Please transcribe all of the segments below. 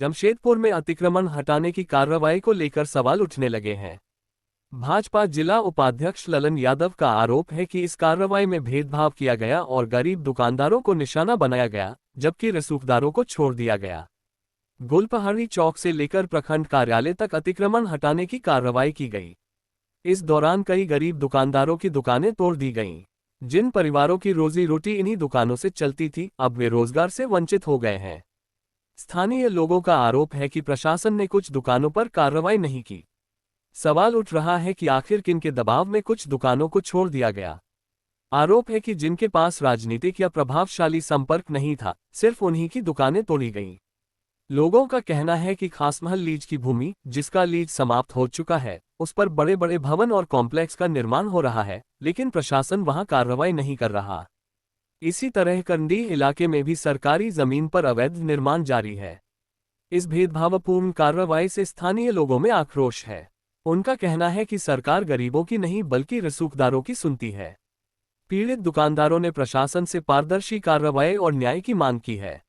जमशेदपुर में अतिक्रमण हटाने की कार्रवाई को लेकर सवाल उठने लगे हैं। भाजपा जिला उपाध्यक्ष ललन यादव का आरोप है कि इस कार्रवाई में भेदभाव किया गया और गरीब दुकानदारों को निशाना बनाया गया, जबकि रसूखदारों को छोड़ दिया गया। गुलपहाड़ी चौक से लेकर प्रखंड कार्यालय तक अतिक्रमण हटाने की कार्रवाई की गई। इस दौरान कई गरीब दुकानदारों की दुकानें तोड़ दी गईं। जिन परिवारों की रोजी रोटी इन्हीं दुकानों से चलती थी, अब वे रोजगार से वंचित हो गए हैं। स्थानीय लोगों का आरोप है कि प्रशासन ने कुछ दुकानों पर कार्रवाई नहीं की। सवाल उठ रहा है कि आखिर किन के दबाव में कुछ दुकानों को छोड़ दिया गया। आरोप है कि जिनके पास राजनीतिक या प्रभावशाली संपर्क नहीं था, सिर्फ उन्हीं की दुकानें तोड़ी गईं। लोगों का कहना है कि खासमहल लीज की भूमि, जिसका लीज समाप्त हो चुका है, उस पर बड़े बड़े भवन और कॉम्प्लेक्स का निर्माण हो रहा है, लेकिन प्रशासन वहां कार्रवाई नहीं कर रहा। इसी तरह कंडीह इलाके में भी सरकारी जमीन पर अवैध निर्माण जारी है। इस भेदभावपूर्ण कार्रवाई से स्थानीय लोगों में आक्रोश है। उनका कहना है कि सरकार गरीबों की नहीं बल्कि रसूखदारों की सुनती है। पीड़ित दुकानदारों ने प्रशासन से पारदर्शी कार्रवाई और न्याय की मांग की है।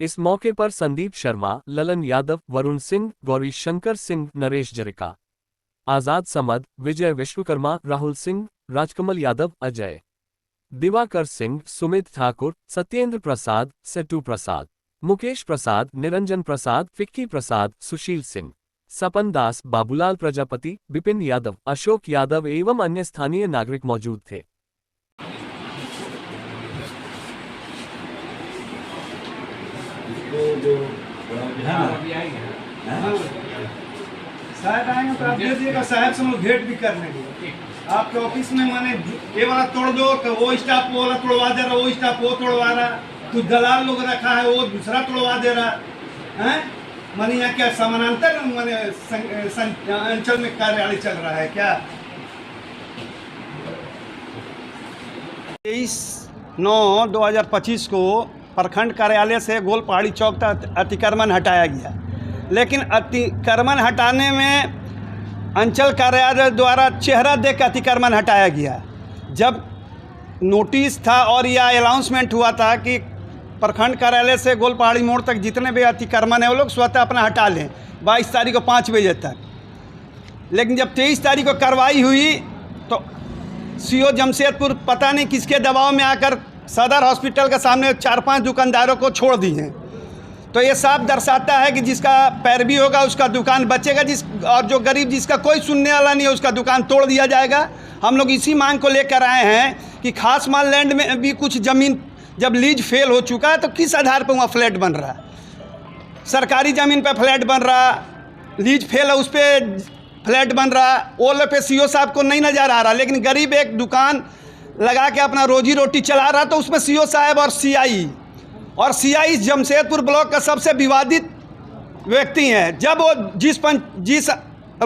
इस मौके पर संदीप शर्मा, ललन यादव, वरुण सिंह, गौरी शंकर सिंह, नरेश जरिका, आजाद समद, विजय विश्वकर्मा, राहुल सिंह, राजकमल यादव, अजय दिवाकर सिंह, सुमित ठाकुर, सत्येंद्र प्रसाद, सेटू प्रसाद, मुकेश प्रसाद, निरंजन प्रसाद, फिक्की प्रसाद, सुशील सिंह, सपन दास, बाबूलाल प्रजापति, विपिन यादव, अशोक यादव एवं अन्य स्थानीय नागरिक मौजूद थे। साहब आएंगे तो आप दे दीजिएगा, साहब से हम लोग भेंट भी कर लेंगे। आपके ऑफिस में माने ये वाला तोड़ दो, वो स्टाफ वो वाला तोड़वा दे रहा, वो स्टाफ वो तोड़वा रहा, कुछ दलाल लोग रखा है वो दूसरा तोड़वा दे रहा है। माने यहाँ क्या समानांतर माने अंचल में कार्यालय चल रहा है क्या? 23/9/2025 को प्रखंड कार्यालय से गोलपहाड़ी चौक तक अतिक्रमण हटाया गया, लेकिन अतिक्रमण हटाने में अंचल कार्यालय द्वारा चेहरा देख अतिक्रमण हटाया गया। जब नोटिस था और यह अनाउंसमेंट हुआ था कि प्रखंड कार्यालय से गोलपहाड़ी मोड़ तक जितने भी अतिक्रमण है वो लोग स्वतः अपना हटा लें 22 तारीख को 5 बजे तक। लेकिन जब 23 तारीख को कार्रवाई हुई तो सीओ जमशेदपुर पता नहीं किसके दबाव में आकर सदर हॉस्पिटल के सामने 4-5 दुकानदारों को छोड़ दी हैं। तो ये साफ दर्शाता है कि जिसका पैरवी होगा उसका दुकान बचेगा, और जो गरीब जिसका कोई सुनने वाला नहीं है उसका दुकान तोड़ दिया जाएगा। हम लोग इसी मांग को लेकर आए हैं कि खासमहल लैंड में भी कुछ ज़मीन जब लीज फेल हो चुका है तो किस आधार पर वहाँ फ्लैट बन रहा है? सरकारी ज़मीन पर फ्लैट बन रहा, लीज फेल है उस पर फ्लैट बन रहा, वो लोग पे सीओ साहब को नहीं नज़र आ रहा, लेकिन गरीब एक दुकान लगा के अपना रोजी रोटी चला रहा तो उसमें सीओ साहब और सीआई जमशेदपुर ब्लॉक का सबसे विवादित व्यक्ति हैं। जब वो जिस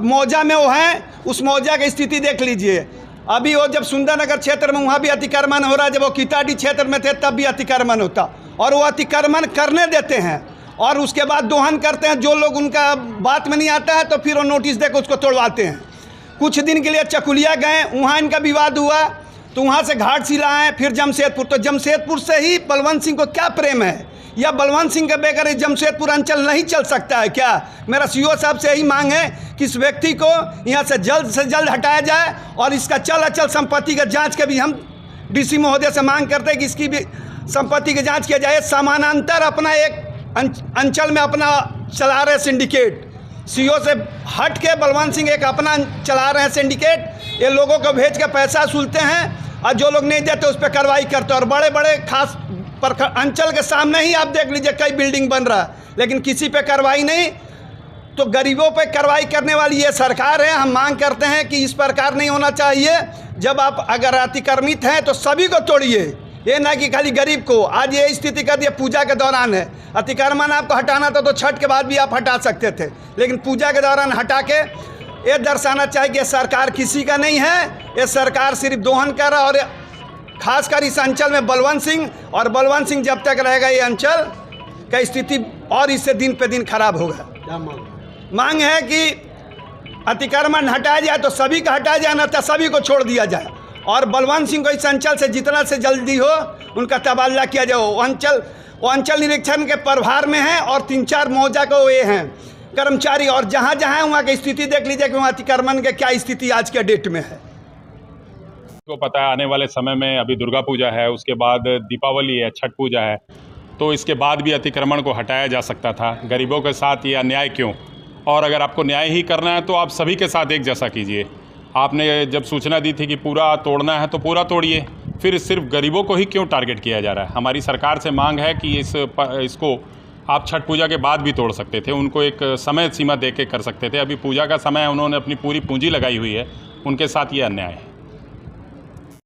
मौजा में वो हैं उस मौजा की स्थिति देख लीजिए। अभी वो जब सुंदरनगर क्षेत्र में वहाँ भी अतिक्रमण हो रहा है, जब वो किताडी क्षेत्र में थे तब भी अतिक्रमण होता, और वो अतिक्रमण करने देते हैं और उसके बाद दोहन करते हैं। जो लोग उनका बात में नहीं आता है तो फिर वो नोटिस देकर उसको तोड़वाते हैं। कुछ दिन के लिए चकुलिया गए, वहाँ इनका विवाद हुआ तो वहाँ से घाटशिला आए, फिर जमशेदपुर। तो जमशेदपुर से ही बलवंत सिंह को क्या प्रेम है, या बलवंत सिंह के बगैर जमशेदपुर अंचल नहीं चल सकता है क्या? मेरा सीओ साहब से यही मांग है कि इस व्यक्ति को यहाँ से जल्द हटाया जाए और इसका चल अचल संपत्ति का जांच के भी हम डीसी महोदय से मांग करते हैं कि इसकी भी संपत्ति की जाँच किया जाए। समानांतर अपना एक अंचल में अपना चला रहे सिंडिकेट, सीओ से हट के बलवंत सिंह एक अपना चला रहे हैं सिंडिकेट। ये लोगों को भेज के पैसा वसूलते हैं और जो लोग नहीं देते उस पर कार्रवाई करते हैं। और बड़े बड़े खास अंचल के सामने ही आप देख लीजिए कई बिल्डिंग बन रहा है, लेकिन किसी पे कार्रवाई नहीं। तो गरीबों पे कार्रवाई करने वाली ये सरकार है। हम मांग करते हैं कि इस प्रकार नहीं होना चाहिए। जब आप अगर अतिक्रमित हैं तो सभी को तोड़िए, ये ना कि खाली गरीब को। आज ये स्थिति कर दी, पूजा के दौरान है, अतिक्रमण आपको हटाना था तो छठ के बाद भी आप हटा सकते थे, लेकिन पूजा के दौरान हटा के ये दर्शाना चाहिए कि सरकार किसी का नहीं है, ये सरकार सिर्फ दोहन कर रहा। और खासकर इस अंचल में बलवंत सिंह जब तक रहेगा ये अंचल का स्थिति और इससे दिन पे दिन खराब होगा। क्या मांग है कि अतिक्रमण हटाया जाए तो सभी का हटाया जाए, न तो सभी को छोड़ दिया जाए, और बलवंत सिंह को इस अंचल से जितना से जल्दी हो उनका तबादला किया जाए। वो अंचल वो अंचल निरीक्षण के प्रभार में हैं और 3-4 मौजा को ये हैं कर्मचारी, और जहाँ जहाँ वहाँ की स्थिति देख लीजिए कि वहाँ अतिक्रमण की क्या स्थिति आज के डेट में है। को पता है आने वाले समय में अभी दुर्गा पूजा है, उसके बाद दीपावली है, छठ पूजा है, तो इसके बाद भी अतिक्रमण को हटाया जा सकता था। गरीबों के साथ ये अन्याय क्यों? और अगर आपको न्याय ही करना है तो आप सभी के साथ एक जैसा कीजिए। आपने जब सूचना दी थी कि पूरा तोड़ना है तो पूरा तोड़िए, फिर सिर्फ गरीबों को ही क्यों टारगेट किया जा रहा है? हमारी सरकार से मांग है कि इसको आप छठ पूजा के बाद भी तोड़ सकते थे, उनको एक समय सीमा दे के कर सकते थे। अभी पूजा का समय है, उन्होंने अपनी पूरी पूंजी लगाई हुई है, उनके साथ ये अन्याय है।